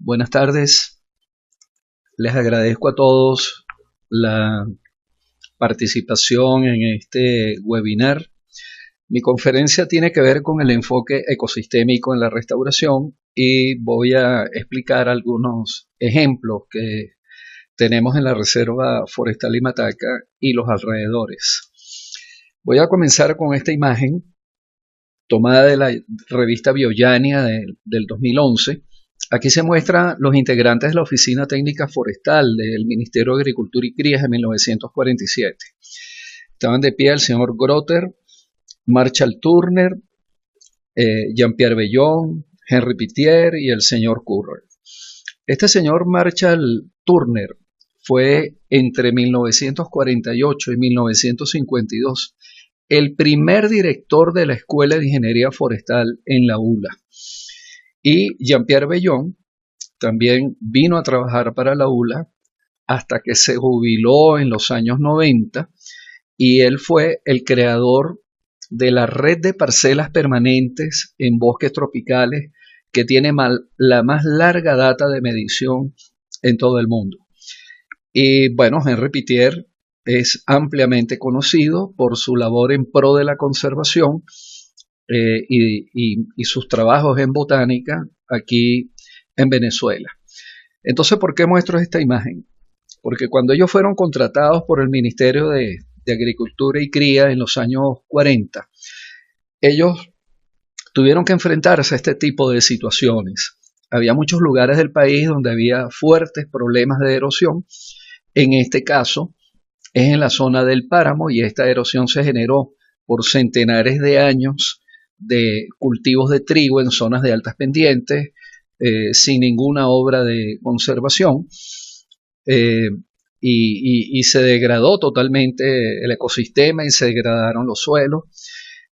Buenas tardes. Les agradezco a todos la participación en este webinar. Mi conferencia tiene que ver con el enfoque ecosistémico en la restauración y voy a explicar algunos ejemplos que tenemos en la Reserva Forestal Limataca y los alrededores. Voy a comenzar con esta imagen tomada de la revista Bioyania del 2011. Aquí se muestran los integrantes de la Oficina Técnica Forestal del Ministerio de Agricultura y Cría en 1947. Estaban de pie el señor Grotter, Marshall Turner, Jean-Pierre Bellon, Henry Pittier y el señor Currer. Este señor Marshall Turner fue entre 1948 y 1952 el primer director de la Escuela de Ingeniería Forestal en la ULA. Y Jean-Pierre Bellon también vino a trabajar para la ULA hasta que se jubiló en los años 90 y él fue el creador de la red de parcelas permanentes en bosques tropicales que tiene la más larga data de medición en todo el mundo. Y bueno, Henry Pittier es ampliamente conocido por su labor en pro de la conservación y sus trabajos en botánica aquí en Venezuela. Entonces, ¿por qué muestro esta imagen? Porque cuando ellos fueron contratados por el Ministerio de Agricultura y Cría en los años 40, ellos tuvieron que enfrentarse a este tipo de situaciones. Había muchos lugares del país donde había fuertes problemas de erosión. En este caso, es en la zona del páramo y esta erosión se generó por centenares de años de cultivos de trigo en zonas de altas pendientes, sin ninguna obra de conservación, y se degradó totalmente el ecosistema y se degradaron los suelos.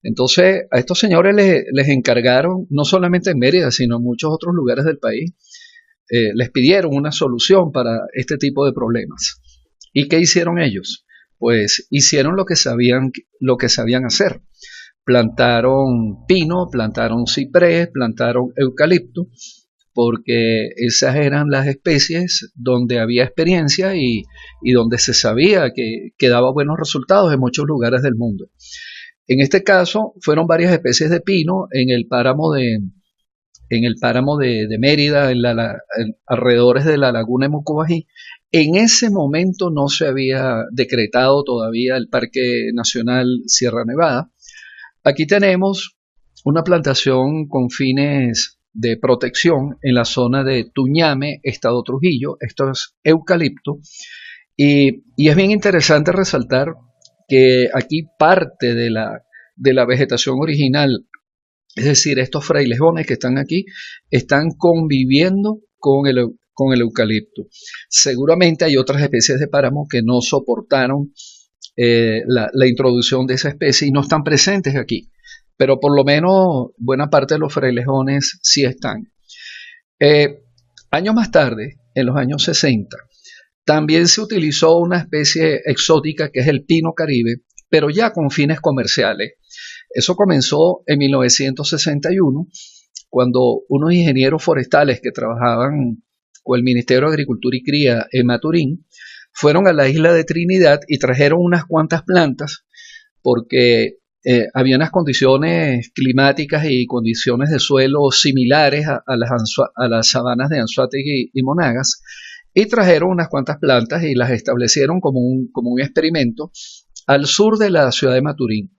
Entonces a estos señores les encargaron, no solamente en Mérida, sino en muchos otros lugares del país, les pidieron una solución para este tipo de problemas. ¿Y qué hicieron ellos? Pues hicieron lo que sabían hacer. Plantaron pino, plantaron ciprés, plantaron eucalipto, porque esas eran las especies donde había experiencia y donde se sabía que daba buenos resultados en muchos lugares del mundo. En este caso fueron varias especies de pino en el páramo de Mérida, en alrededores de la laguna de Mocobají. En ese momento no se había decretado todavía el Parque Nacional Sierra Nevada. Aquí tenemos una plantación con fines de protección en la zona de Tuñame, Estado Trujillo. Esto es eucalipto. Y es bien interesante resaltar que aquí parte de la vegetación original, es decir, estos frailejones que están aquí, están conviviendo con el eucalipto. Seguramente hay otras especies de páramo que no soportaron la introducción de esa especie y no están presentes aquí, pero por lo menos buena parte de los frailejones sí están. Años más tarde, en los años 60, también se utilizó una especie exótica que es el pino caribe, pero ya con fines comerciales. Eso comenzó en 1961, cuando unos ingenieros forestales que trabajaban con el Ministerio de Agricultura y Cría en Maturín fueron a la isla de Trinidad y trajeron unas cuantas plantas porque había unas condiciones climáticas y condiciones de suelo similares a las sabanas de Anzoátegui y Monagas, y trajeron unas cuantas plantas y las establecieron como un experimento al sur de la ciudad de Maturín.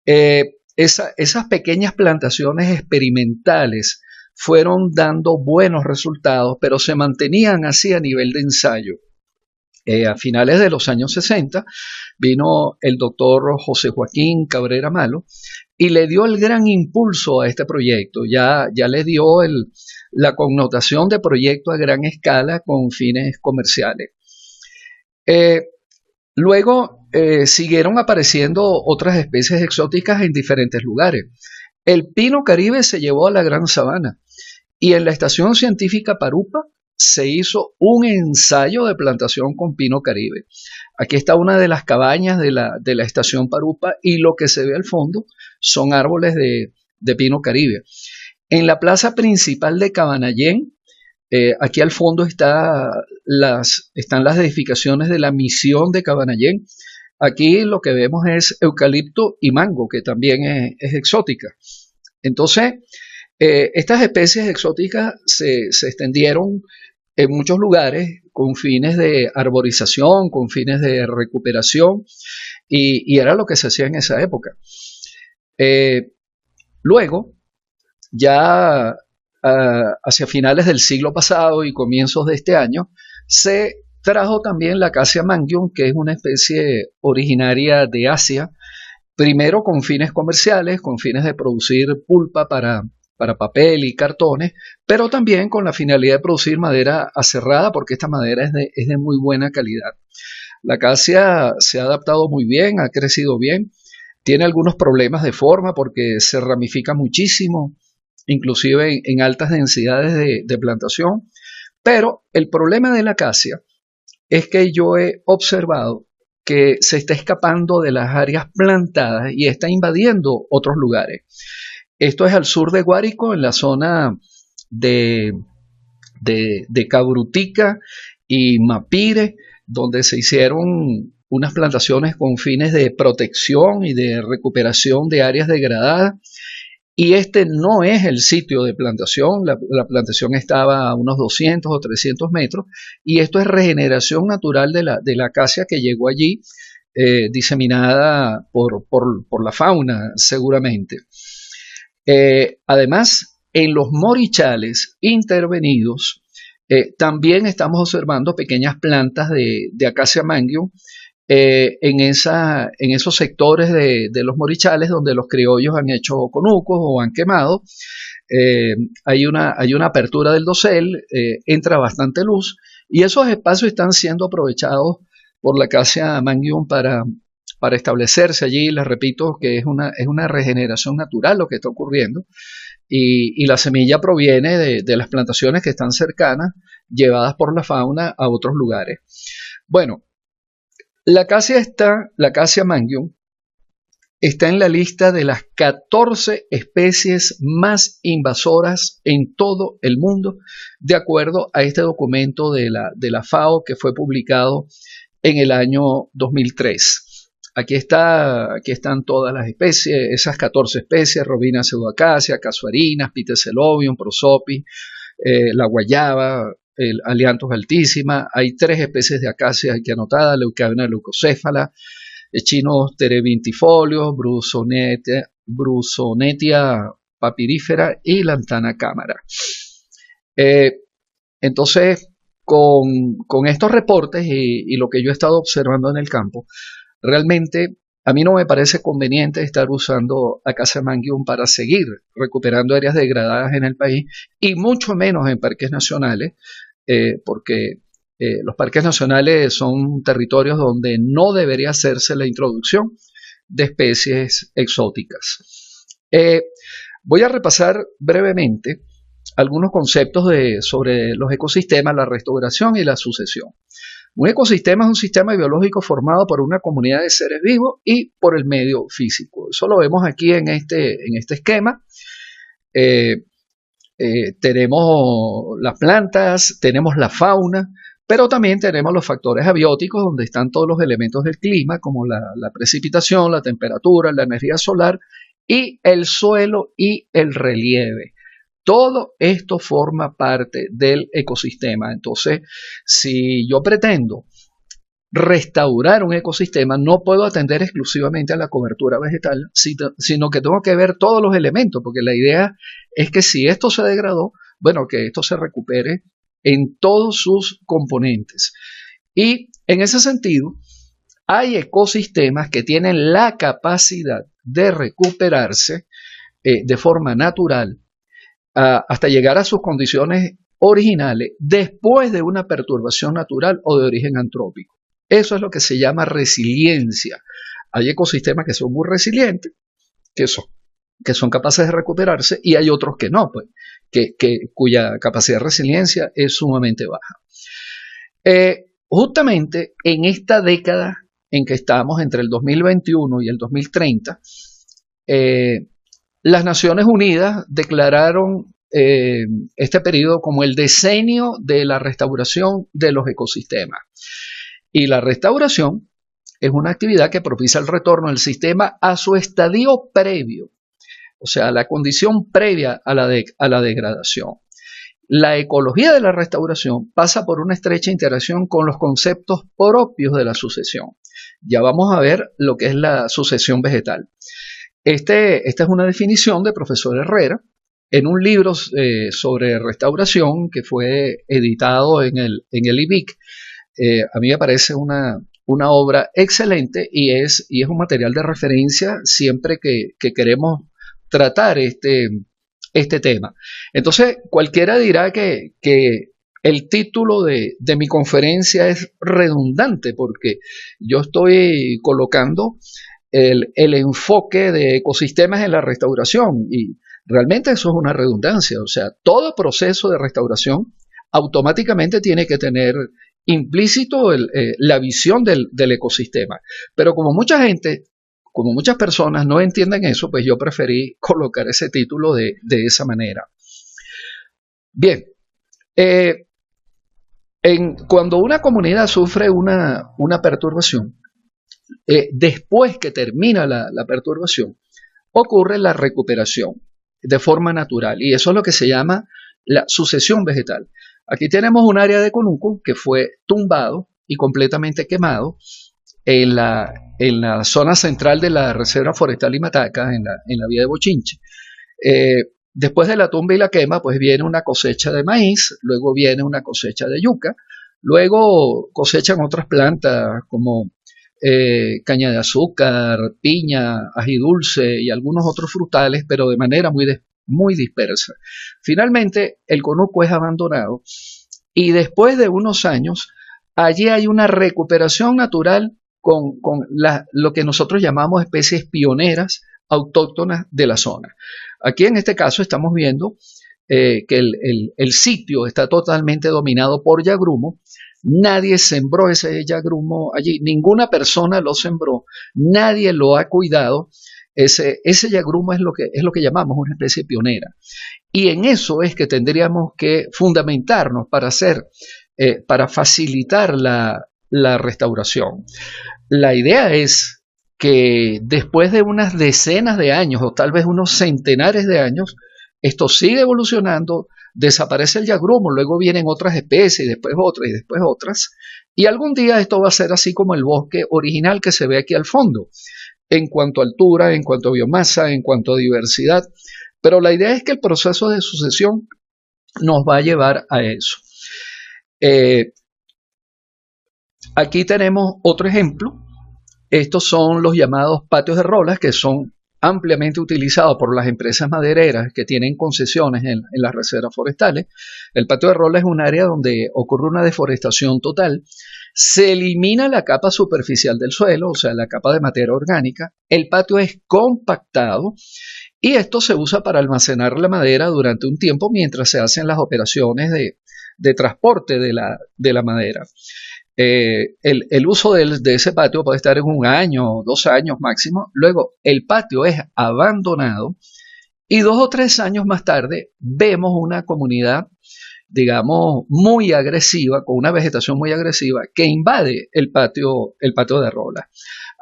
Esas pequeñas plantaciones experimentales fueron dando buenos resultados, pero se mantenían así a nivel de ensayo. A finales de los años 60 vino el doctor José Joaquín Cabrera Malo y le dio el gran impulso a este proyecto. Ya le dio la connotación de proyecto a gran escala con fines comerciales. Luego siguieron apareciendo otras especies exóticas en diferentes lugares. El pino caribe se llevó a la Gran Sabana y en la Estación Científica Parupa se hizo un ensayo de plantación con pino caribe. Aquí está una de las cabañas de la Estación Parupa y lo que se ve al fondo son árboles de pino caribe. En la plaza principal de Cabanallén Aquí al fondo están las edificaciones de la misión de Cabanallén. Aquí lo que vemos es eucalipto y mango, que también es exótica. Entonces, estas especies exóticas se extendieron en muchos lugares con fines de arborización, con fines de recuperación, y era lo que se hacía en esa época. Luego, ya hacia finales del siglo pasado y comienzos de este año, se trajo también la Acacia mangium, que es una especie originaria de Asia, primero con fines comerciales, con fines de producir pulpa para papel y cartones, pero también con la finalidad de producir madera aserrada, porque esta madera es de muy buena calidad. La acacia se ha adaptado muy bien, ha crecido bien, tiene algunos problemas de forma porque se ramifica muchísimo, inclusive en altas densidades de plantación, pero el problema de la acacia es que yo he observado que se está escapando de las áreas plantadas y está invadiendo otros lugares. Esto es al sur de Guárico, en la zona de Cabrutica y Mapire, donde se hicieron unas plantaciones con fines de protección y de recuperación de áreas degradadas. Y este no es el sitio de plantación, la plantación estaba a unos 200 o 300 metros, y esto es regeneración natural de la acacia que llegó allí, diseminada por la fauna seguramente. Además, en los morichales intervenidos, también estamos observando pequeñas plantas de Acacia mangium en esos sectores de los morichales donde los criollos han hecho conucos o han quemado. Hay una apertura del dosel, entra bastante luz y esos espacios están siendo aprovechados por la Acacia mangium para establecerse allí. Les repito que es una regeneración natural lo que está ocurriendo y la semilla proviene de las plantaciones que están cercanas, llevadas por la fauna a otros lugares. Bueno, la Acacia mangium está en la lista de las 14 especies más invasoras en todo el mundo, de acuerdo a este documento de la FAO que fue publicado en el año 2003. Aquí están todas las especies, esas 14 especies: Robina pseudoacacia, casuarinas, Pitecelobium, prosopis, la guayaba, el Alianthus altísima. Hay 3 especies de acacias aquí anotadas: Leucaena leucocéfala, Echinus terebintifolios, Brusonetia papirífera y Lantana cámara. Entonces, con estos reportes y lo que yo he estado observando en el campo, realmente a mí no me parece conveniente estar usando Acacia mangium para seguir recuperando áreas degradadas en el país, y mucho menos en parques nacionales, porque los parques nacionales son territorios donde no debería hacerse la introducción de especies exóticas. Voy a repasar brevemente algunos conceptos sobre los ecosistemas, la restauración y la sucesión. Un ecosistema es un sistema biológico formado por una comunidad de seres vivos y por el medio físico. Eso lo vemos aquí en este esquema. Tenemos las plantas, tenemos la fauna, pero también tenemos los factores abióticos, donde están todos los elementos del clima, como la precipitación, la temperatura, la energía solar y el suelo y el relieve. Todo esto forma parte del ecosistema. Entonces, si yo pretendo restaurar un ecosistema, no puedo atender exclusivamente a la cobertura vegetal, sino que tengo que ver todos los elementos, porque la idea es que si esto se degradó, bueno, que esto se recupere en todos sus componentes. Y en ese sentido, hay ecosistemas que tienen la capacidad de recuperarse de forma natural, hasta llegar a sus condiciones originales después de una perturbación natural o de origen antrópico. Eso es lo que se llama resiliencia. Hay ecosistemas que son muy resilientes, que son capaces de recuperarse, y hay otros que no, pues, cuya capacidad de resiliencia es sumamente baja. Justamente en esta década en que estamos, entre el 2021 y el 2030, las Naciones Unidas declararon este periodo como el decenio de la restauración de los ecosistemas. Y la restauración es una actividad que propicia el retorno del sistema a su estadio previo, o sea, la condición previa a la degradación. La ecología de la restauración pasa por una estrecha interacción con los conceptos propios de la sucesión. Ya vamos a ver lo que es la sucesión vegetal. Esta es una definición de profesor Herrera en un libro sobre restauración que fue editado en el IBIC. A mí me parece una obra excelente y es un material de referencia siempre que queremos tratar este tema. Entonces, cualquiera dirá que el título de mi conferencia es redundante porque yo estoy colocando el enfoque de ecosistemas en la restauración y realmente eso es una redundancia. O sea, todo proceso de restauración automáticamente tiene que tener implícito la visión del ecosistema. Pero como muchas personas no entienden eso, pues yo preferí colocar ese título de esa manera. Bien, cuando una comunidad sufre una perturbación, después que termina la perturbación, ocurre la recuperación de forma natural y eso es lo que se llama la sucesión vegetal. Aquí tenemos un área de conuco que fue tumbado y completamente quemado en la zona central de la Reserva Forestal Limataca, en la vía de Bochinche. Después de la tumba y la quema, pues viene una cosecha de maíz, luego viene una cosecha de yuca, luego cosechan otras plantas como caña de azúcar, piña, ají dulce y algunos otros frutales, pero de manera muy dispersa. Finalmente, el conuco es abandonado y después de unos años, allí hay una recuperación natural con lo que nosotros llamamos especies pioneras autóctonas de la zona. Aquí en este caso estamos viendo que el sitio está totalmente dominado por yagrumo. Nadie sembró ese yagrumo allí, ninguna persona lo sembró, nadie lo ha cuidado. Ese yagrumo es lo que llamamos una especie pionera. Y en eso es que tendríamos que fundamentarnos para facilitar la restauración. La idea es que después de unas decenas de años o tal vez unos centenares de años, esto sigue evolucionando, desaparece el yagrumo, luego vienen otras especies, después otras y después otras, y algún día esto va a ser así como el bosque original que se ve aquí al fondo, en cuanto a altura, en cuanto a biomasa, en cuanto a diversidad, pero la idea es que el proceso de sucesión nos va a llevar a eso. Aquí tenemos otro ejemplo. Estos son los llamados patios de rolas, que son ampliamente utilizados por las empresas madereras que tienen concesiones en las reservas forestales. El patio de rola es un área donde ocurre una deforestación total. Se elimina la capa superficial del suelo, o sea, la capa de materia orgánica. El patio es compactado y esto se usa para almacenar la madera durante un tiempo mientras se hacen las operaciones de transporte de la madera. El uso de ese patio puede estar en 1 año, 2 años máximo. Luego el patio es abandonado y 2 o 3 años más tarde vemos una comunidad, digamos, muy agresiva, con una vegetación muy agresiva, que invade el patio de rola.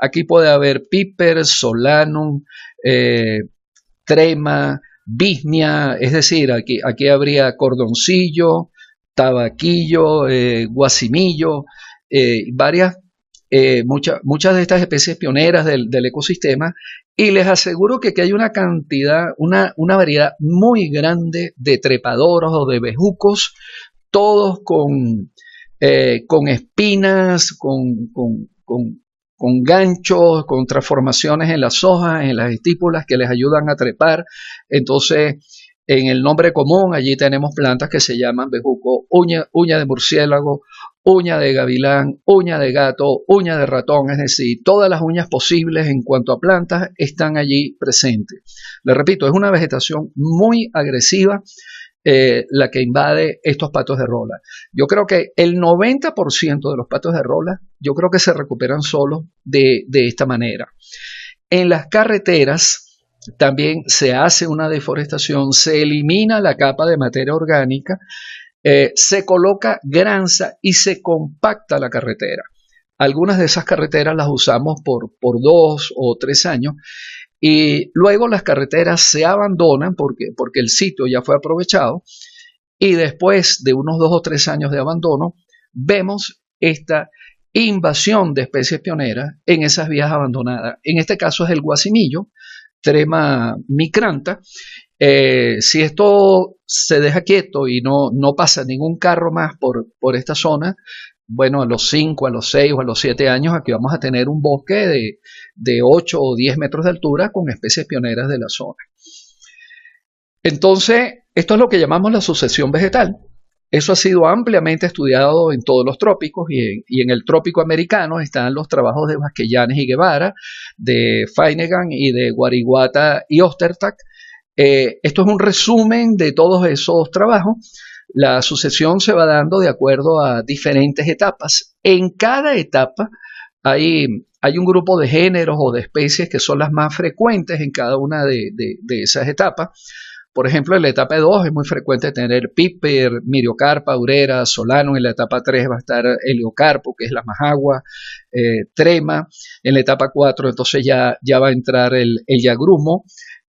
Aquí puede haber piper, solanum, trema, bismia, es decir, aquí habría cordoncillo, tabaquillo, guasimillo, muchas de estas especies pioneras del ecosistema, y les aseguro que aquí hay una cantidad, una variedad muy grande de trepadoros o de bejucos, todos con espinas, con ganchos, con transformaciones en las hojas, en las estípulas que les ayudan a trepar. Entonces, en el nombre común, allí tenemos plantas que se llaman bejuco, uña de murciélago, uña de gavilán, uña de gato, uña de ratón, es decir, todas las uñas posibles en cuanto a plantas están allí presentes. Les repito, es una vegetación muy agresiva la que invade estos patos de rola. Yo creo que el 90% de los patos de rola, yo creo que se recuperan solos de esta manera. En las carreteras, también se hace una deforestación, se elimina la capa de materia orgánica, se coloca granza y se compacta la carretera. Algunas de esas carreteras las usamos por 2 o 3 años y luego las carreteras se abandonan porque el sitio ya fue aprovechado y después de unos 2 o 3 años de abandono vemos esta invasión de especies pioneras en esas vías abandonadas. En este caso es el guasimillo, Trema micrantha. Si esto se deja quieto y no pasa ningún carro más por esta zona, bueno, a los 5, a los 6 o a los 7 años aquí vamos a tener un bosque de 8 o 10 metros de altura con especies pioneras de la zona. Entonces, esto es lo que llamamos la sucesión vegetal. Eso ha sido ampliamente estudiado en todos los trópicos y en el trópico americano están los trabajos de Vasquellanes y Guevara, de Feinegan y de Guariguata y Ostertag. Esto es un resumen de todos esos trabajos. La sucesión se va dando de acuerdo a diferentes etapas. En cada etapa hay un grupo de géneros o de especies que son las más frecuentes en cada una de esas etapas. Por ejemplo, en la etapa 2 es muy frecuente tener piper, miriocarpa, aurera, solano. En la etapa 3 va a estar heliocarpo, que es la majagua, trema. En la etapa 4 entonces ya va a entrar el yagrumo,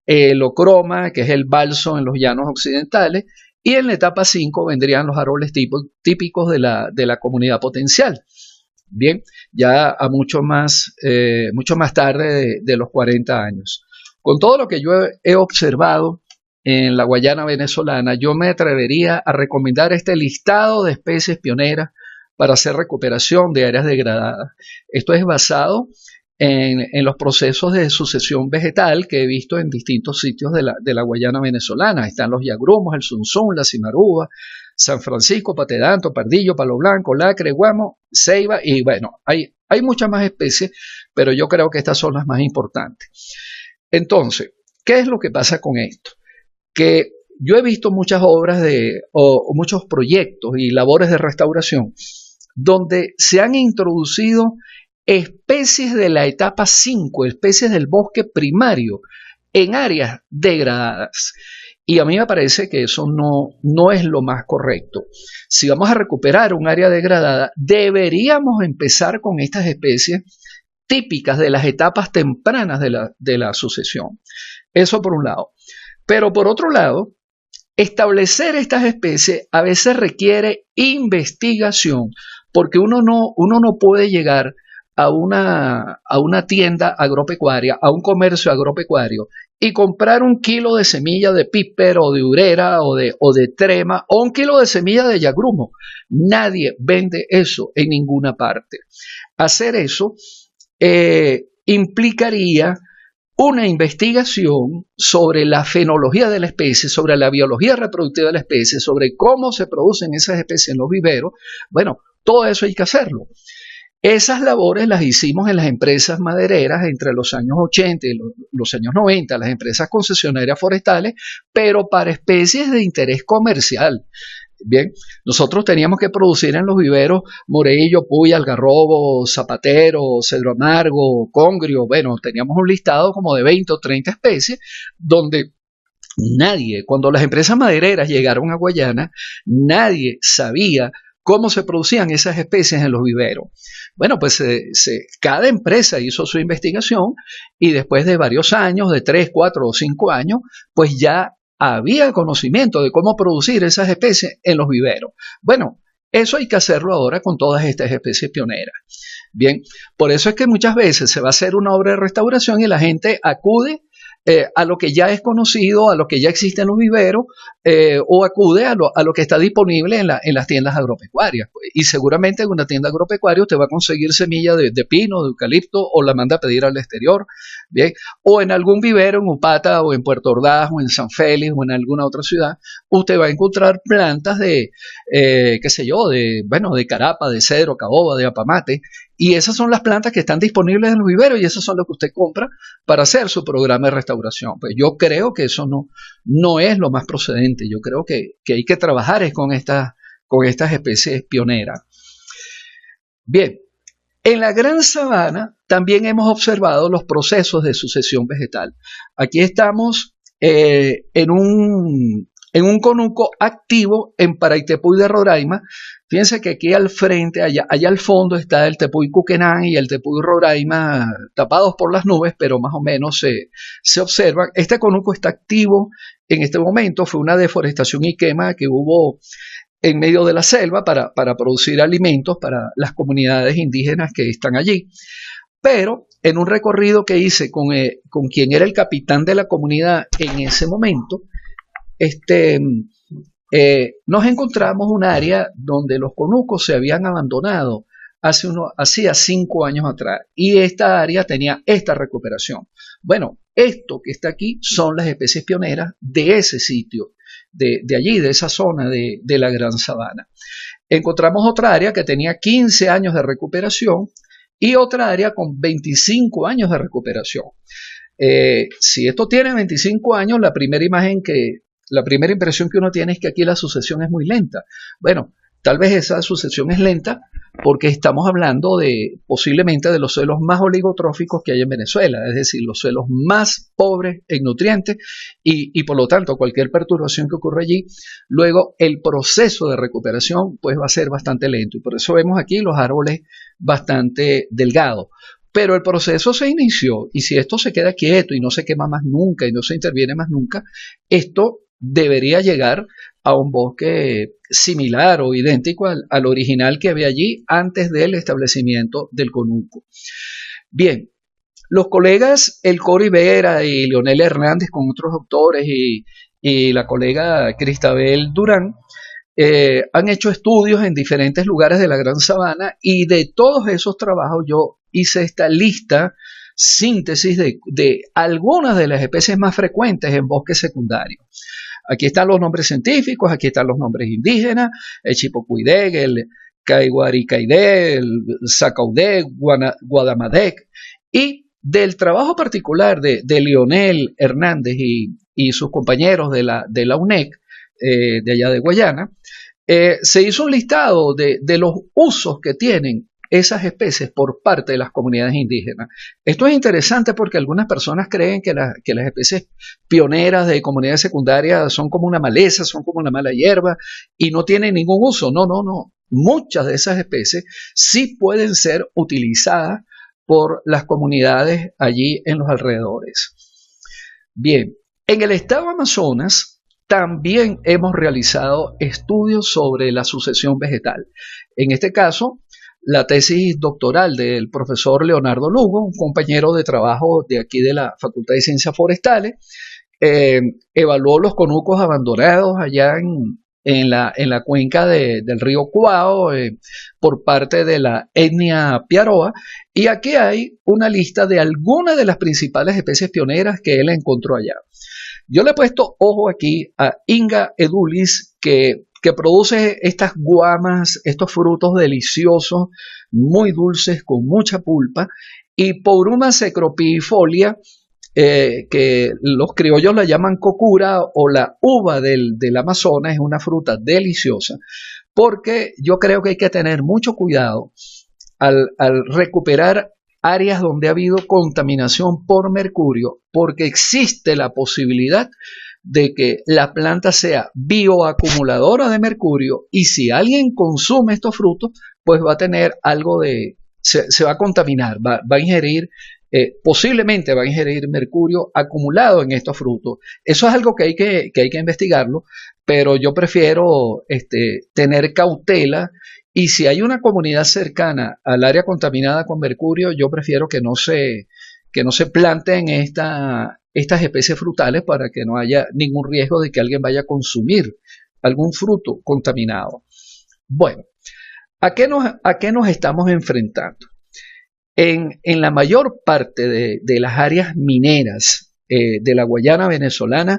el ocroma, que es el balso en los llanos occidentales. Y en la etapa 5 vendrían los árboles típicos de la comunidad potencial. Bien, ya a mucho más tarde de los 40 años. Con todo lo que yo he observado en la Guayana venezolana, yo me atrevería a recomendar este listado de especies pioneras para hacer recuperación de áreas degradadas. Esto es basado en los procesos de sucesión vegetal que he visto en distintos sitios de la Guayana venezolana. Están los yagrumos, el zunzún, la cimarúa, San Francisco, patedanto, pardillo, palo blanco, lacre, guamo, ceiba y bueno, hay muchas más especies, pero yo creo que estas son las más importantes. Entonces, ¿qué es lo que pasa con esto? Que yo he visto muchas obras o muchos proyectos y labores de restauración donde se han introducido especies de la etapa 5, especies del bosque primario en áreas degradadas. Y a mí me parece que eso no es lo más correcto. Si vamos a recuperar un área degradada, deberíamos empezar con estas especies típicas de las etapas tempranas de la sucesión. Eso por un lado. Pero por otro lado, establecer estas especies a veces requiere investigación, porque uno no puede llegar a una tienda agropecuaria, a un comercio agropecuario, y comprar 1 kilo de semilla de piper o de urera o de trema o 1 kilo de semilla de yagrumo. Nadie vende eso en ninguna parte. Hacer eso implicaría una investigación sobre la fenología de la especie, sobre la biología reproductiva de la especie, sobre cómo se producen esas especies en los viveros. Bueno, todo eso hay que hacerlo. Esas labores las hicimos en las empresas madereras entre los años 80 y los años 90, las empresas concesionarias forestales, pero para especies de interés comercial. Bien, nosotros teníamos que producir en los viveros moreillo, puya, algarrobo, zapatero, cedro amargo, congrio. Bueno, teníamos un listado como de 20 o 30 especies donde nadie, cuando las empresas madereras llegaron a Guayana, nadie sabía cómo se producían esas especies en los viveros. Bueno, pues cada empresa hizo su investigación y después de varios años, de 3, 4 o 5 años, pues ya había conocimiento de cómo producir esas especies en los viveros. Bueno, eso hay que hacerlo ahora con todas estas especies pioneras. Bien, por eso es que muchas veces se va a hacer una obra de restauración y la gente acude a lo que ya es conocido, a lo que ya existe en los viveros, o acude a lo que está disponible en las tiendas agropecuarias. Y seguramente en una tienda agropecuaria usted va a conseguir semilla de pino, de eucalipto, o la manda a pedir al exterior, ¿bien? O en algún vivero, en Upata, o en Puerto Ordaz, o en San Félix, o en alguna otra ciudad, usted va a encontrar plantas de carapa, de cedro, caoba, de apamate, y esas son las plantas que están disponibles en los viveros y esas son las que usted compra para hacer su programa de restauración. Pues yo creo que eso no es lo más procedente. Yo creo que hay que trabajar con estas especies pioneras. Bien, En la Gran Sabana también hemos observado los procesos de sucesión vegetal. Aquí estamos en un conuco activo en Paraitepuy de Roraima. Fíjense que aquí al frente, allá al fondo, está el Tepuy Cuquenán y el Tepuy Roraima tapados por las nubes, pero más o menos se observan. Este conuco está activo en este momento. Fue una deforestación y quema que hubo en medio de la selva para producir alimentos para las comunidades indígenas que están allí. Pero en un recorrido que hice con quien era el capitán de la comunidad en ese momento, nos encontramos un área donde los conucos se habían abandonado hacía 5 años atrás, y esta área tenía esta recuperación. Bueno, esto que está aquí son las especies pioneras de ese sitio, de allí, de esa zona de la Gran Sabana. Encontramos otra área que tenía 15 años de recuperación y otra área con 25 años de recuperación. Si esto tiene 25 años, la primera impresión que uno tiene es que aquí la sucesión es muy lenta. Bueno, tal vez esa sucesión es lenta porque estamos hablando posiblemente de los suelos más oligotróficos que hay en Venezuela, es decir, los suelos más pobres en nutrientes y por lo tanto cualquier perturbación que ocurra allí, luego el proceso de recuperación pues va a ser bastante lento, y por eso vemos aquí los árboles bastante delgados. Pero el proceso se inició, y si esto se queda quieto y no se quema más nunca y no se interviene más nunca, esto debería llegar a un bosque similar o idéntico al original que había allí antes del establecimiento del conuco. Bien, los colegas El Cori Vera y Leonel Hernández con otros autores y la colega Cristabel Durán han hecho estudios en diferentes lugares de la Gran Sabana, y de todos esos trabajos yo hice esta lista, síntesis de algunas de las especies más frecuentes en bosques secundarios. Aquí están los nombres científicos, aquí están los nombres indígenas: el Chipocuidec, el Caiguaricaidé, el Zacaudec, Guadamadec, y del trabajo particular de Leonel Hernández y sus compañeros de la UNEC, de allá de Guayana, se hizo un listado de los usos que tienen esas especies por parte de las comunidades indígenas. Esto es interesante porque algunas personas creen que las especies pioneras de comunidades secundarias son como una maleza, son como una mala hierba y no tienen ningún uso. No, no, no. Muchas de esas especies sí pueden ser utilizadas por las comunidades allí en los alrededores. Bien, en el estado Amazonas también hemos realizado estudios sobre la sucesión vegetal. En este caso, la tesis doctoral del profesor Leonardo Lugo, un compañero de trabajo de aquí de la Facultad de Ciencias Forestales, evaluó los conucos abandonados allá en la cuenca del río Cuao por parte de la etnia Piaroa, y aquí hay una lista de algunas de las principales especies pioneras que él encontró allá. Yo le he puesto ojo aquí a Inga edulis, que produce estas guamas, estos frutos deliciosos, muy dulces, con mucha pulpa, y Pouruma secropiifolia, que los criollos la llaman cocura o la uva del Amazonas, es una fruta deliciosa, porque yo creo que hay que tener mucho cuidado al recuperar áreas donde ha habido contaminación por mercurio, porque existe la posibilidad de que la planta sea bioacumuladora de mercurio, y si alguien consume estos frutos, pues va a tener algo se va a contaminar, va a ingerir, posiblemente va a ingerir mercurio acumulado en estos frutos. Eso es algo que hay que investigarlo, pero yo prefiero tener cautela, y si hay una comunidad cercana al área contaminada con mercurio, yo prefiero que no se planten estas especies frutales para que no haya ningún riesgo de que alguien vaya a consumir algún fruto contaminado. Bueno, ¿a qué nos estamos enfrentando? En la mayor parte de las áreas mineras de la Guayana venezolana,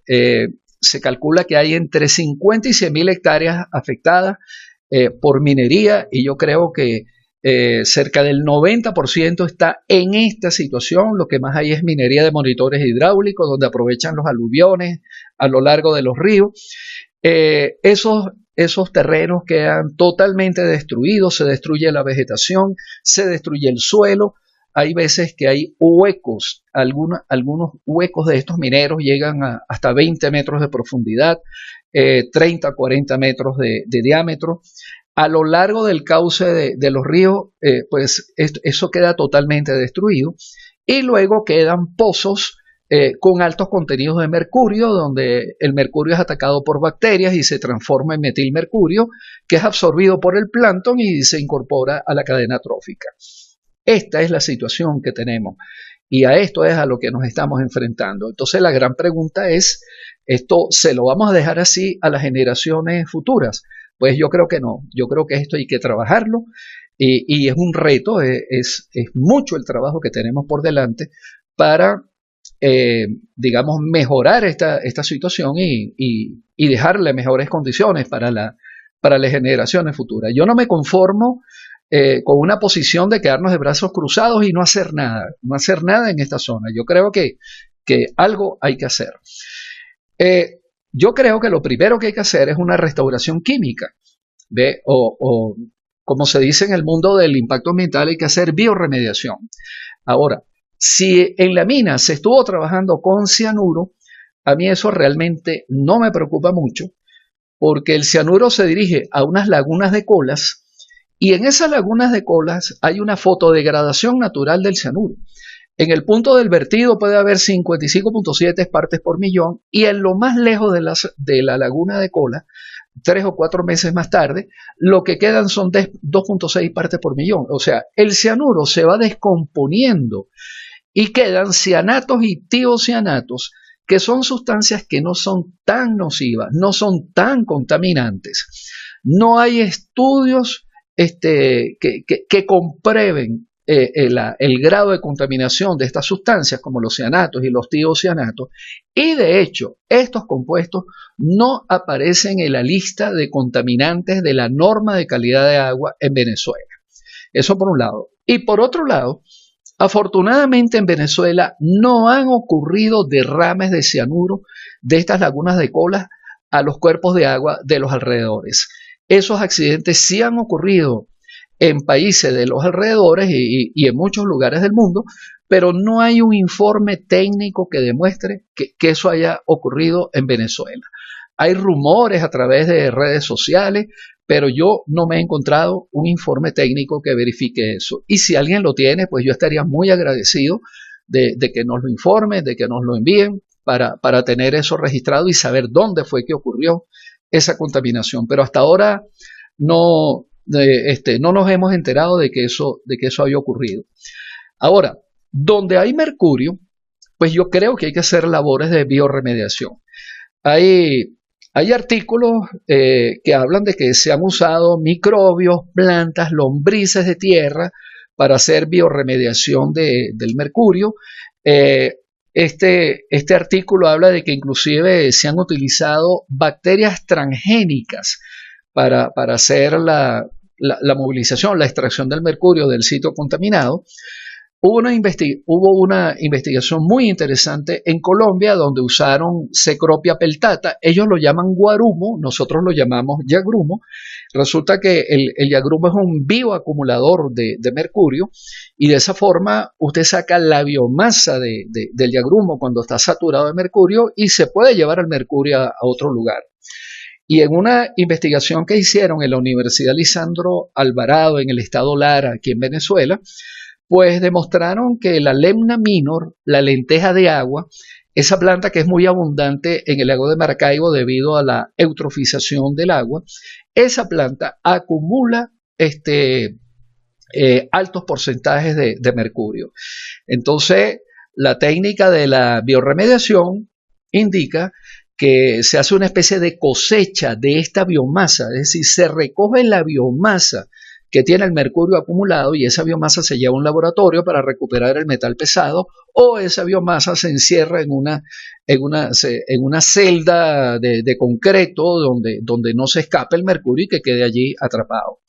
se calcula que hay entre 50 y 100 mil hectáreas afectadas por minería, y yo creo que cerca del 90% está en esta situación. Lo que más hay es minería de monitores hidráulicos, donde aprovechan los aluviones a lo largo de los ríos. Esos esos terrenos quedan totalmente destruidos, se destruye la vegetación, se destruye el suelo. Hay veces que hay huecos, algunos huecos de estos mineros llegan hasta 20 metros de profundidad, 30, 40 metros de diámetro. A lo largo del cauce de los ríos, pues eso queda totalmente destruido. Y luego quedan pozos con altos contenidos de mercurio, donde el mercurio es atacado por bacterias y se transforma en metilmercurio, que es absorbido por el plancton y se incorpora a la cadena trófica. Esta es la situación que tenemos y a esto es a lo que nos estamos enfrentando. Entonces la gran pregunta es, ¿esto se lo vamos a dejar así a las generaciones futuras? Pues yo creo que no, yo creo que esto hay que trabajarlo y es un reto, es mucho el trabajo que tenemos por delante para, digamos, mejorar esta situación y dejarle mejores condiciones para las generaciones futuras. Yo no me conformo con una posición de quedarnos de brazos cruzados y no hacer nada en esta zona. Yo creo que algo hay que hacer. Yo creo que lo primero que hay que hacer es una restauración química, ¿ve? O como se dice en el mundo del impacto ambiental, hay que hacer biorremediación. Ahora, si en la mina se estuvo trabajando con cianuro, a mí eso realmente no me preocupa mucho, porque el cianuro se dirige a unas lagunas de colas y en esas lagunas de colas hay una fotodegradación natural del cianuro. En el punto del vertido puede haber 55.7 partes por millón y en lo más lejos de la laguna de cola, 3 o 4 meses más tarde, lo que quedan son 2.6 partes por millón. O sea, el cianuro se va descomponiendo y quedan cianatos y tiocianatos, que son sustancias que no son tan nocivas, no son tan contaminantes. No hay estudios que comprueben el grado de contaminación de estas sustancias como los cianatos y los tiocianatos, y de hecho estos compuestos no aparecen en la lista de contaminantes de la norma de calidad de agua en Venezuela. Eso por un lado. Y por otro lado, afortunadamente en Venezuela no han ocurrido derrames de cianuro de estas lagunas de colas a los cuerpos de agua de los alrededores. Esos accidentes sí han ocurrido en países de los alrededores y en muchos lugares del mundo, pero no hay un informe técnico que demuestre que eso haya ocurrido en Venezuela. Hay rumores a través de redes sociales, pero yo no me he encontrado un informe técnico que verifique eso. Y si alguien lo tiene, pues yo estaría muy agradecido de que nos lo informen, de que nos lo envíen para tener eso registrado y saber dónde fue que ocurrió esa contaminación. Pero hasta ahora no nos hemos enterado de que eso había ocurrido. Ahora, donde hay mercurio, pues yo creo que hay que hacer labores de biorremediación. Hay artículos que hablan de que se han usado microbios, plantas, lombrices de tierra para hacer biorremediación del mercurio. Este artículo habla de que inclusive se han utilizado bacterias transgénicas para hacer la movilización, la extracción del mercurio del sitio contaminado. Hubo una investigación muy interesante en Colombia donde usaron Cecropia peltata. Ellos lo llaman guarumo, nosotros lo llamamos yagrumo. Resulta que el yagrumo es un bioacumulador de mercurio y de esa forma usted saca la biomasa del yagrumo cuando está saturado de mercurio y se puede llevar el mercurio a otro lugar. Y en una investigación que hicieron en la Universidad Lisandro Alvarado en el estado Lara, aquí en Venezuela, pues demostraron que la Lemna minor, la lenteja de agua, esa planta que es muy abundante en el lago de Maracaibo debido a la eutrofización del agua, esa planta acumula altos porcentajes de mercurio. Entonces, la técnica de la biorremediación indica que se hace una especie de cosecha de esta biomasa, es decir, se recoge la biomasa que tiene el mercurio acumulado y esa biomasa se lleva a un laboratorio para recuperar el metal pesado o esa biomasa se encierra en una celda de concreto donde no se escape el mercurio y que quede allí atrapado.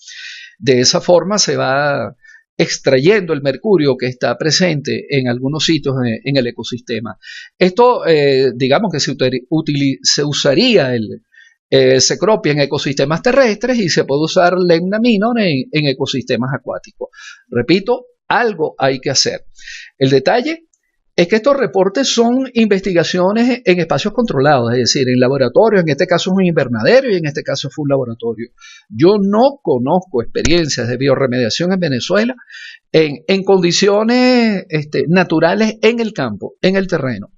De esa forma se va extrayendo el mercurio que está presente en algunos sitios en el ecosistema. Esto, digamos que se usaría Cecropia en ecosistemas terrestres y se puede usar Lemna minor en ecosistemas acuáticos. Repito, algo hay que hacer. El detalle es que estos reportes son investigaciones en espacios controlados, es decir, en laboratorios, en este caso es un invernadero y en este caso fue un laboratorio. Yo no conozco experiencias de biorremediación en Venezuela en condiciones naturales en el campo, en el terreno.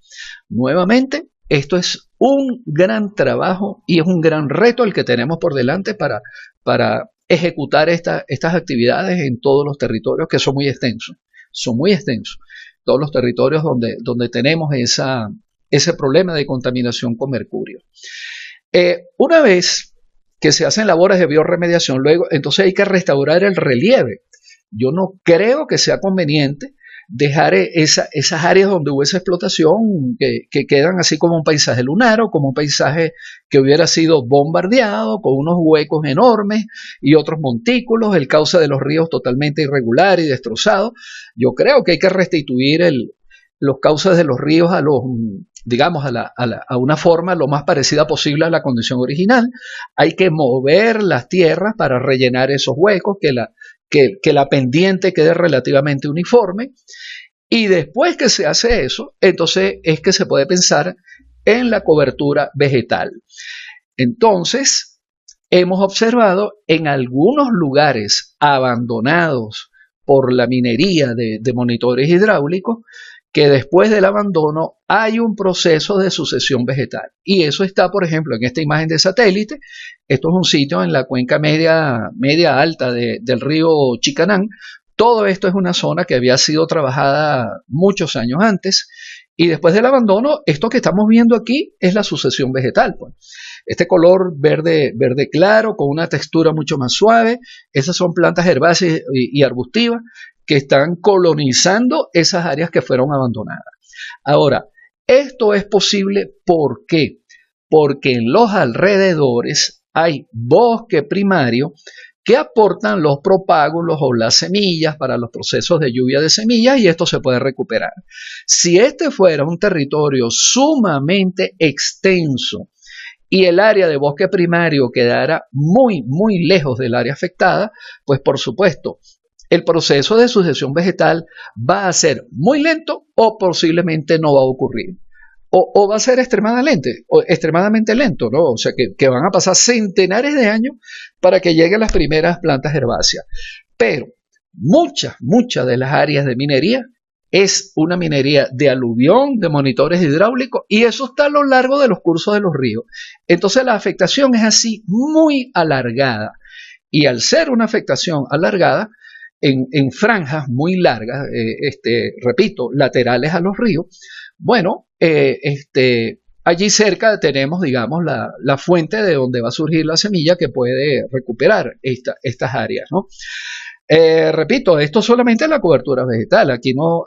Nuevamente, esto es un gran trabajo y es un gran reto el que tenemos por delante para ejecutar estas actividades en todos los territorios que son muy extensos. Son muy extensos. Todos los territorios donde tenemos ese problema de contaminación con mercurio. Una vez que se hacen labores de biorremediación, luego entonces hay que restaurar el relieve. Yo no creo que sea conveniente dejar esas áreas donde hubo esa explotación que quedan así como un paisaje lunar o como un paisaje que hubiera sido bombardeado con unos huecos enormes y otros montículos, el cauce de los ríos totalmente irregular y destrozado. Yo creo que hay que restituir los cauces de los ríos a una forma lo más parecida posible a la condición original. Hay que mover las tierras para rellenar esos huecos, que la pendiente quede relativamente uniforme, y después que se hace eso, entonces es que se puede pensar en la cobertura vegetal. Entonces, hemos observado en algunos lugares abandonados por la minería de monitores hidráulicos que después del abandono hay un proceso de sucesión vegetal. Y eso está, por ejemplo, en esta imagen de satélite. Esto es un sitio en la cuenca media alta del río Chicanán. Todo esto es una zona que había sido trabajada muchos años antes. Y después del abandono, esto que estamos viendo aquí es la sucesión vegetal. Pues. Este color verde claro, con una textura mucho más suave. Esas son plantas herbáceas y arbustivas que están colonizando esas áreas que fueron abandonadas. Ahora, esto es posible, ¿por qué? Porque en los alrededores hay bosque primario que aportan los propágulos o las semillas para los procesos de lluvia de semillas y esto se puede recuperar. Si este fuera un territorio sumamente extenso y el área de bosque primario quedara muy, muy lejos del área afectada, pues por supuesto, el proceso de sucesión vegetal va a ser muy lento o posiblemente no va a ocurrir. O va a ser extremadamente lento, ¿no? O sea, que van a pasar centenares de años para que lleguen las primeras plantas herbáceas. Pero muchas de las áreas de minería es una minería de aluvión, de monitores hidráulicos, y eso está a lo largo de los cursos de los ríos. Entonces la afectación es así muy alargada. Y al ser una afectación alargada, en franjas muy largas, repito, laterales a los ríos, bueno, allí cerca tenemos, digamos, la fuente de donde va a surgir la semilla que puede recuperar estas áreas, ¿no? Repito, esto solamente es la cobertura vegetal. Aquí no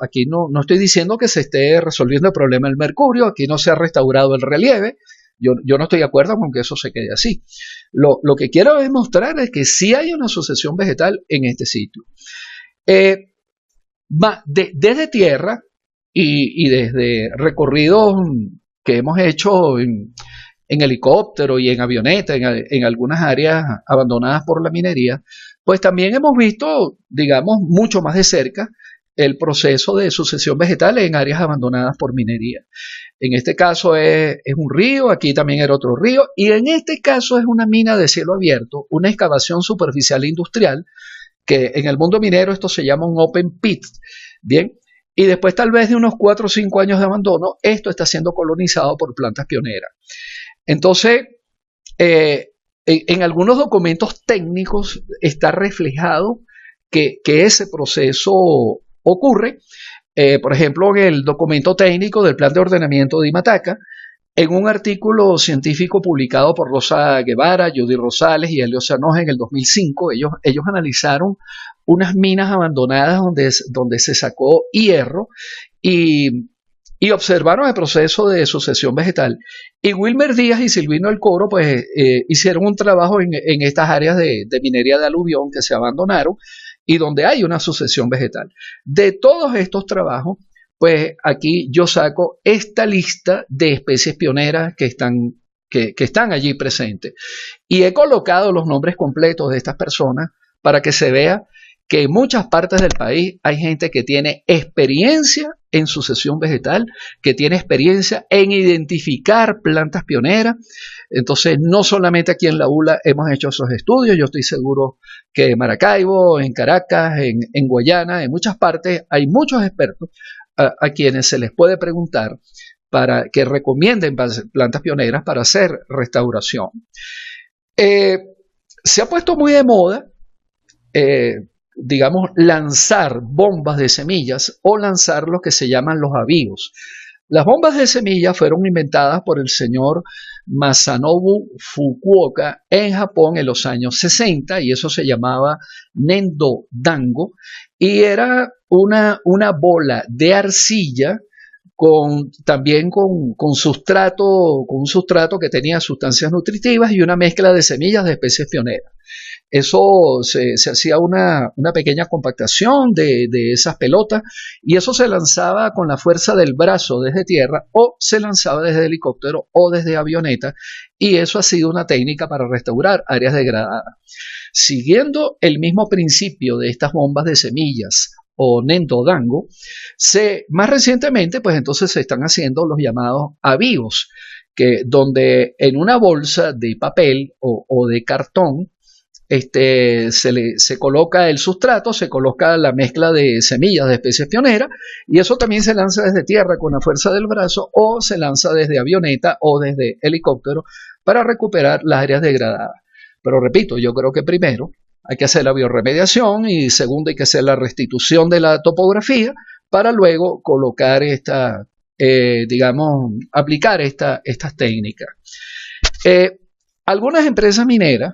estoy diciendo que se esté resolviendo el problema del mercurio, aquí no se ha restaurado el relieve. Yo no estoy de acuerdo con que eso se quede así. Lo que quiero demostrar es que sí hay una sucesión vegetal en este sitio. Desde tierra y desde recorridos que hemos hecho en helicóptero y en avioneta en algunas áreas abandonadas por la minería, pues también hemos visto, digamos, mucho más de cerca el proceso de sucesión vegetal en áreas abandonadas por minería. En este caso es un río, aquí también era otro río, y en este caso es una mina de cielo abierto, una excavación superficial industrial, que en el mundo minero esto se llama un open pit, ¿bien? Y después tal vez de unos 4 o 5 años de abandono, esto está siendo colonizado por plantas pioneras. Entonces, en algunos documentos técnicos está reflejado que ese proceso ocurre. Por ejemplo, en el documento técnico del Plan de Ordenamiento de Imataca, en un artículo científico publicado por Rosa Guevara, Judy Rosales y Helio Sanoja en el 2005, ellos analizaron unas minas abandonadas donde se sacó hierro y observaron el proceso de sucesión vegetal. Y Wilmer Díaz y Silvino El Coro pues, hicieron un trabajo en estas áreas de minería de aluvión que se abandonaron y donde hay una sucesión vegetal. De todos estos trabajos, pues aquí yo saco esta lista de especies pioneras que que están allí presentes. Y he colocado los nombres completos de estas personas para que se vea que en muchas partes del país hay gente que tiene experiencia en sucesión vegetal, que tiene experiencia en identificar plantas pioneras. Entonces, no solamente aquí en la ULA hemos hecho esos estudios, yo estoy seguro que en Maracaibo, en Caracas, en Guayana, en muchas partes hay muchos expertos a quienes se les puede preguntar para que recomienden plantas pioneras para hacer restauración. Se ha puesto muy de moda digamos, lanzar bombas de semillas o lanzar lo que se llaman los avivos. Las bombas de semillas fueron inventadas por el señor Masanobu Fukuoka en Japón en los años 60 y eso se llamaba Nendo Dango y era una bola de arcilla también con un sustrato que tenía sustancias nutritivas y una mezcla de semillas de especies pioneras. Eso se hacía una pequeña compactación de esas pelotas y eso se lanzaba con la fuerza del brazo desde tierra o se lanzaba desde helicóptero o desde avioneta y eso ha sido una técnica para restaurar áreas degradadas. Siguiendo el mismo principio de estas bombas de semillas o Nendo Dango, más recientemente pues entonces se están haciendo los llamados avivos, donde en una bolsa de papel o de cartón se coloca el sustrato, se coloca la mezcla de semillas de especies pioneras y eso también se lanza desde tierra con la fuerza del brazo o se lanza desde avioneta o desde helicóptero para recuperar las áreas degradadas. Pero repito, yo creo que primero hay que hacer la biorremediación y segundo hay que hacer la restitución de la topografía para luego colocar aplicar estas técnicas. Algunas empresas mineras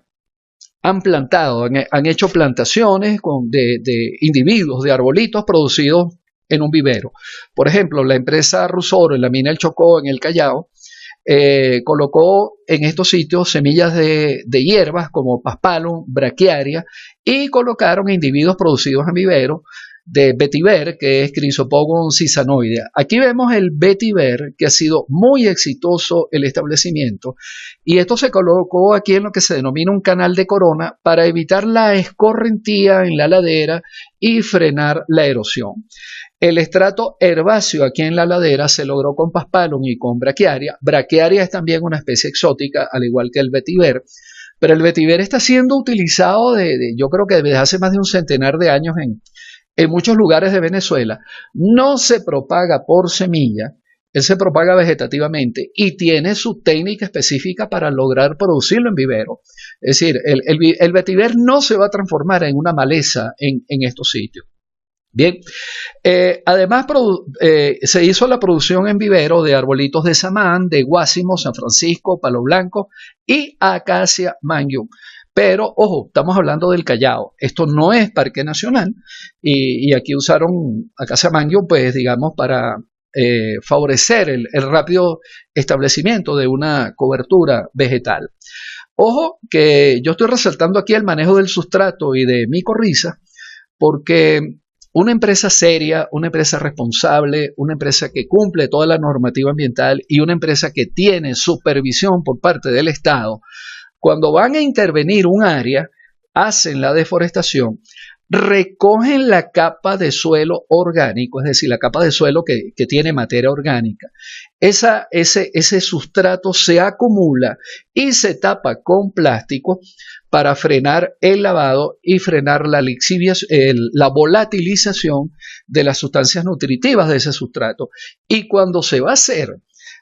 han hecho plantaciones de individuos, de arbolitos producidos en un vivero. Por ejemplo, la empresa Rusoro en la mina El Chocó, en el Callao, colocó en estos sitios semillas de hierbas como Paspalum, Brachiaria y colocaron individuos producidos en vivero de vetiver, que es Chrysopogon sisanoidea. Aquí vemos el vetiver, que ha sido muy exitoso el establecimiento, y esto se colocó aquí en lo que se denomina un canal de corona para evitar la escorrentía en la ladera y frenar la erosión. El estrato herbáceo aquí en la ladera se logró con Paspalum y con Brachiaria. Brachiaria es también una especie exótica, al igual que el vetiver, pero el vetiver está siendo utilizado yo creo que desde hace más de un centenar de años en muchos lugares de Venezuela. No se propaga por semilla, él se propaga vegetativamente y tiene su técnica específica para lograr producirlo en vivero. Es decir, el vetiver no se va a transformar en una maleza en estos sitios. Bien, además se hizo la producción en vivero de arbolitos de samán, de guásimo, San Francisco, palo blanco y acacia mangyum. Pero, ojo, estamos hablando del Callao. Esto no es parque nacional y aquí usaron acacia mangyum, pues, digamos, para favorecer el rápido establecimiento de una cobertura vegetal. Ojo que yo estoy resaltando aquí el manejo del sustrato y de micorriza porque una empresa seria, una empresa responsable, una empresa que cumple toda la normativa ambiental y una empresa que tiene supervisión por parte del Estado, cuando van a intervenir un área, hacen la deforestación, recogen la capa de suelo orgánico, es decir, la capa de suelo que tiene materia orgánica. Ese sustrato se acumula y se tapa con plástico para frenar el lavado y frenar la volatilización de las sustancias nutritivas de ese sustrato. Y cuando se va a hacer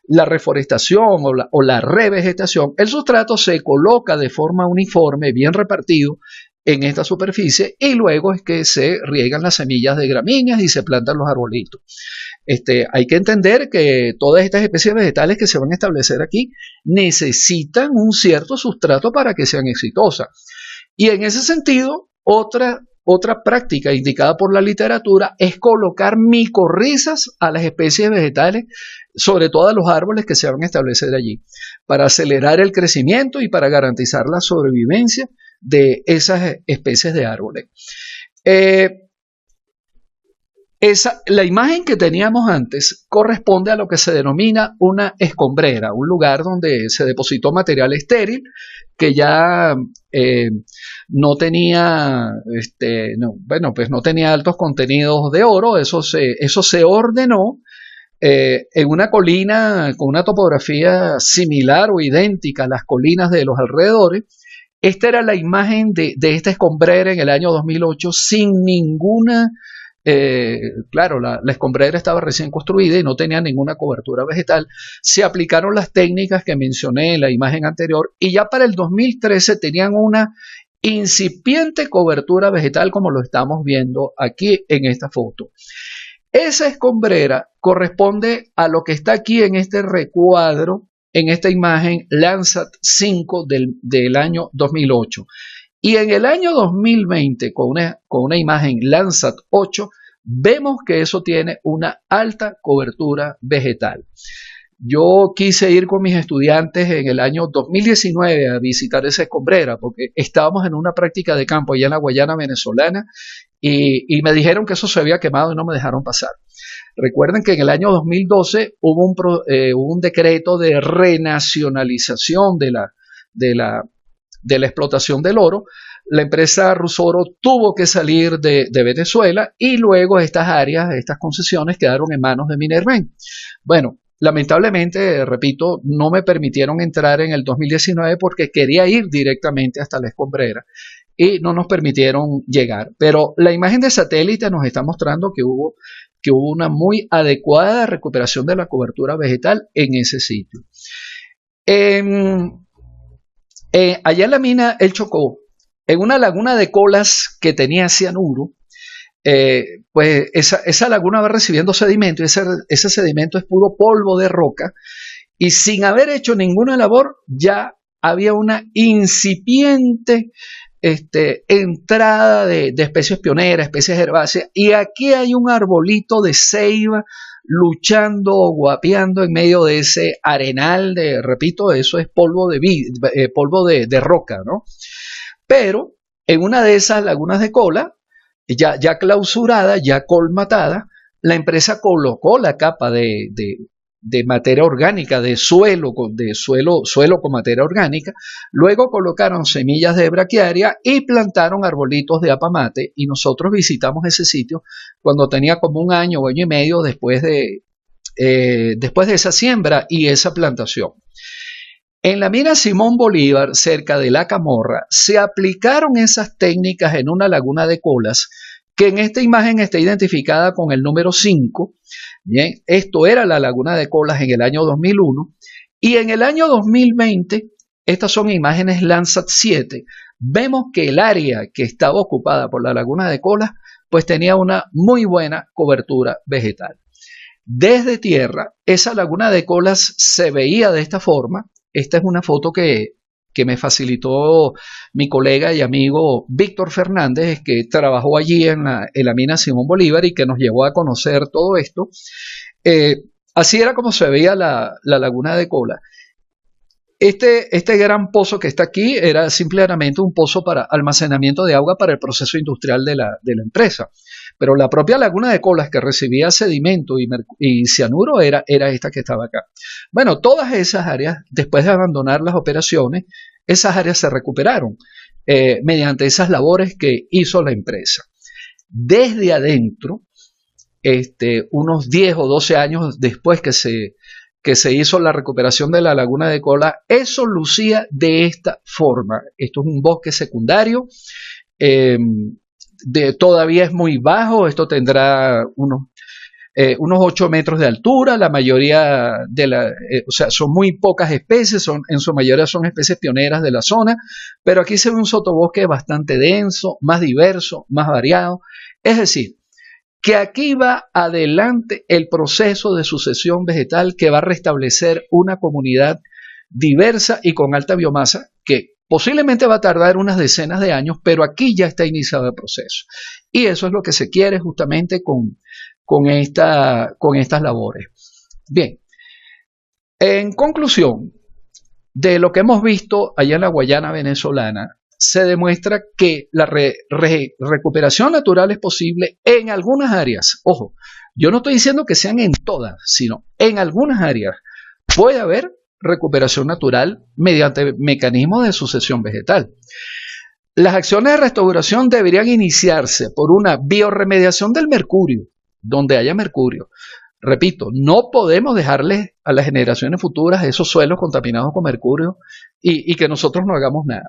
la reforestación o la revegetación, el sustrato se coloca de forma uniforme, bien repartido en esta superficie y luego es que se riegan las semillas de gramíneas y se plantan los arbolitos. Hay que entender que todas estas especies vegetales que se van a establecer aquí necesitan un cierto sustrato para que sean exitosas. Y en ese sentido, otra práctica indicada por la literatura es colocar micorrizas a las especies vegetales, sobre todo a los árboles que se van a establecer allí, para acelerar el crecimiento y para garantizar la sobrevivencia de esas especies de árboles. La imagen que teníamos antes corresponde a lo que se denomina una escombrera, un lugar donde se depositó material estéril que ya no tenía, pues no tenía altos contenidos de oro. Eso se ordenó en una colina con una topografía similar o idéntica a las colinas de los alrededores. Esta era la imagen de esta escombrera en el año 2008 sin ninguna... claro, la escombrera estaba recién construida y no tenía ninguna cobertura vegetal. Se aplicaron las técnicas que mencioné en la imagen anterior y ya para el 2013 tenían una incipiente cobertura vegetal como lo estamos viendo aquí en esta foto. Esa escombrera corresponde a lo que está aquí en este recuadro, en esta imagen Landsat 5 del año 2008. Y en el año 2020, con una imagen Landsat 8, vemos que eso tiene una alta cobertura vegetal. Yo quise ir con mis estudiantes en el año 2019 a visitar esa escombrera porque estábamos en una práctica de campo allá en la Guayana venezolana y me dijeron que eso se había quemado y no me dejaron pasar. Recuerden que en el año 2012 hubo un decreto de renacionalización de la explotación del oro. La empresa Rusoro tuvo que salir de Venezuela y luego estas áreas, estas concesiones quedaron en manos de Minerven. Bueno, lamentablemente, repito, no me permitieron entrar en el 2019 porque quería ir directamente hasta la escombrera y no nos permitieron llegar. Pero la imagen de satélite nos está mostrando que hubo una muy adecuada recuperación de la cobertura vegetal en ese sitio. Allá en la mina El Chocó, en una laguna de colas que tenía cianuro, pues esa laguna va recibiendo sedimento y ese sedimento es puro polvo de roca y sin haber hecho ninguna labor ya había una incipiente entrada de especies pioneras, especies herbáceas, y aquí hay un arbolito de ceiba luchando, guapeando en medio de ese arenal repito, eso es polvo de roca, ¿no? Pero en una de esas lagunas de cola, ya clausurada, ya colmatada, la empresa colocó la capa de materia orgánica, de suelo con materia orgánica, luego colocaron semillas de braquiaria y plantaron arbolitos de apamate y nosotros visitamos ese sitio cuando tenía como un año o año y medio después de esa siembra y esa plantación. En la mina Simón Bolívar, cerca de La Camorra, se aplicaron esas técnicas en una laguna de colas que en esta imagen está identificada con el número 5. Bien, esto era la laguna de colas en el año 2001 y en el año 2020, estas son imágenes Landsat 7, vemos que el área que estaba ocupada por la laguna de colas pues tenía una muy buena cobertura vegetal. Desde tierra, esa laguna de colas se veía de esta forma. Esta es una foto que me facilitó mi colega y amigo Víctor Fernández, que trabajó allí en la mina Simón Bolívar y que nos llevó a conocer todo esto. Así era como se veía la laguna de cola. Este gran pozo que está aquí era simplemente un pozo para almacenamiento de agua para el proceso industrial de la empresa. Pero la propia laguna de colas que recibía sedimento y cianuro era esta que estaba acá. Bueno, todas esas áreas, después de abandonar las operaciones, esas áreas se recuperaron mediante esas labores que hizo la empresa. Desde adentro, unos 10 o 12 años después que se hizo la recuperación de la laguna de colas, eso lucía de esta forma. Esto es un bosque secundario, todavía es muy bajo, esto tendrá unos 8 metros de altura, la mayoría o sea, son muy pocas especies, en su mayoría son especies pioneras de la zona, pero aquí se ve un sotobosque bastante denso, más diverso, más variado, es decir, que aquí va adelante el proceso de sucesión vegetal que va a restablecer una comunidad diversa y con alta biomasa que posiblemente va a tardar unas decenas de años, pero aquí ya está iniciado el proceso. Y eso es lo que se quiere justamente con estas labores. Bien, en conclusión de lo que hemos visto allá en la Guayana venezolana, se demuestra que la recuperación natural es posible en algunas áreas. Ojo, yo no estoy diciendo que sean en todas, sino en algunas áreas puede haber recuperación natural mediante mecanismos de sucesión vegetal. Las acciones de restauración deberían iniciarse por una biorremediación del mercurio, donde haya mercurio. Repito, no podemos dejarles a las generaciones futuras esos suelos contaminados con mercurio y que nosotros no hagamos nada.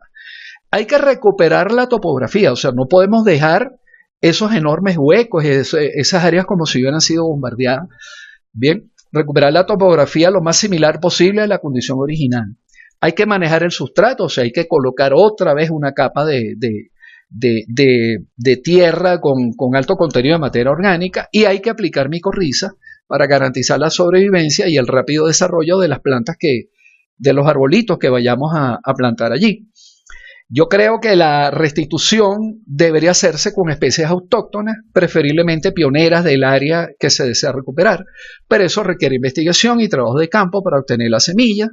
Hay que recuperar la topografía, o sea, no podemos dejar esos enormes huecos, esas áreas como si hubieran sido bombardeadas. Bien, recuperar la topografía lo más similar posible a la condición original. Hay que manejar el sustrato, o sea, hay que colocar otra vez una capa de tierra con alto contenido de materia orgánica y hay que aplicar micorriza para garantizar la sobrevivencia y el rápido desarrollo de las plantas de los arbolitos que vayamos a plantar allí. Yo creo que la restitución debería hacerse con especies autóctonas, preferiblemente pioneras del área que se desea recuperar, pero eso requiere investigación y trabajo de campo para obtener las semillas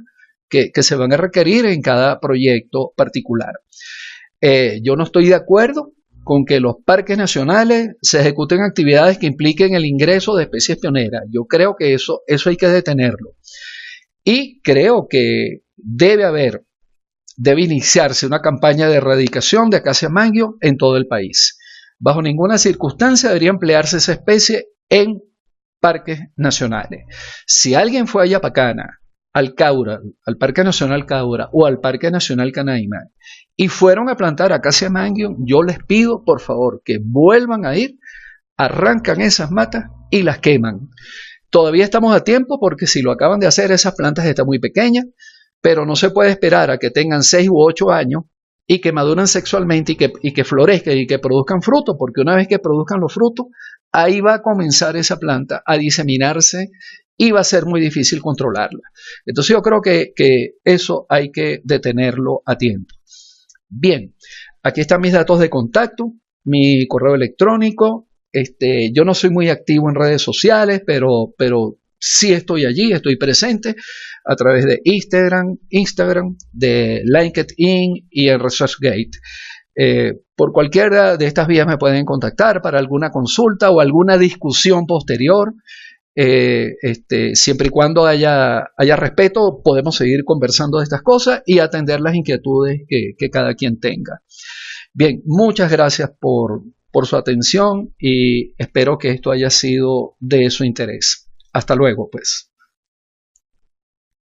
que se van a requerir en cada proyecto particular. Yo no estoy de acuerdo con que los parques nacionales se ejecuten actividades que impliquen el ingreso de especies pioneras. Yo creo que eso hay que detenerlo. Y creo que debe iniciarse una campaña de erradicación de Acacia mangio en todo el país. Bajo ninguna circunstancia debería emplearse esa especie en parques nacionales. Si alguien fue a Yapacana, al Caura, al Parque Nacional Caura o al Parque Nacional Canaima y fueron a plantar Acacia mangio, yo les pido por favor que vuelvan a ir, arrancan esas matas y las queman. Todavía estamos a tiempo porque si lo acaban de hacer esas plantas están muy pequeñas, pero no se puede esperar a que tengan 6 u 8 años y que maduren sexualmente y que florezcan y que produzcan frutos, porque una vez que produzcan los frutos, ahí va a comenzar esa planta a diseminarse y va a ser muy difícil controlarla. Entonces yo creo que eso hay que detenerlo a tiempo. Bien, aquí están mis datos de contacto, mi correo electrónico. Yo no soy muy activo en redes sociales, pero sí estoy allí, estoy presente a través de Instagram, de LinkedIn y en ResearchGate. Por cualquiera de estas vías me pueden contactar para alguna consulta o alguna discusión posterior. Siempre y cuando haya respeto, podemos seguir conversando de estas cosas y atender las inquietudes que cada quien tenga. Bien, muchas gracias por su atención y espero que esto haya sido de su interés. Hasta luego, pues.